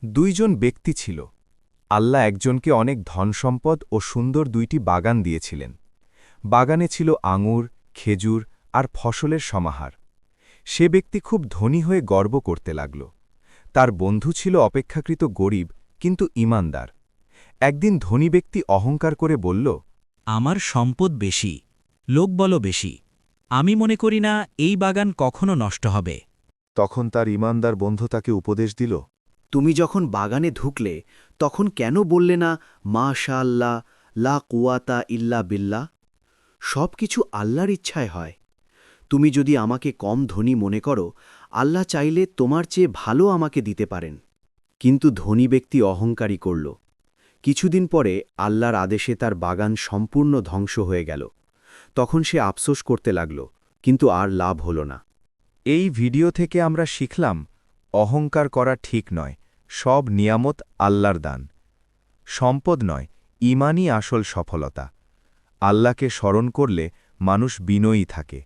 দুইজন ব্যক্তি ছিল। আল্লাহ একজনকে অনেক ধনসম্পদ ও সুন্দর 2টি বাগান দিয়েছিলেন। বাগানে ছিল আঙুর, খেজুর আর ফসলের সমাহার। সে ব্যক্তি খুব ধনী হয়ে গর্ব করতে লাগল। তার বন্ধু ছিল অপেক্ষাকৃত গরিব কিন্তু ঈমানদার। একদিন ধনী ব্যক্তি অহংকার করে বলল, আমার সম্পদ বেশি, লোকবল বেশি। আমি মনে করি না এই বাগান কখনো নষ্ট হবে। তখন তার ঈমানদার বন্ধু তাকে উপদেশ দিল, তুমি যখন বাগানে ঢুকলে তখন কেন বললে না মাশাআল্লাহ, লা কুওয়াতা ইল্লা বিল্লাহ? সব কিছু আল্লাহর ইচ্ছায় হয়। তুমি যদি আমাকে কম ধনী মনে করো, আল্লাহ চাইলে তোমার চেয়ে ভালো আমাকে দিতে পারেন। কিন্তু ধনী ব্যক্তি অহংকারী করল। কিছুদিন পরে আল্লাহর আদেশে তার বাগান সম্পূর্ণ ধ্বংস হয়ে গেল। তখন সে আফসোস করতে লাগল, কিন্তু আর লাভ হল না। এই ভিডিও থেকে আমরা শিখলাম, অহংকার করা ঠিক নয়, সব নিয়ামত আল্লাহর দান। সম্পদ নয়, ঈমানই আসল সফলতা। আল্লাহকে স্মরণ করলে মানুষ বিনয়ী থাকে।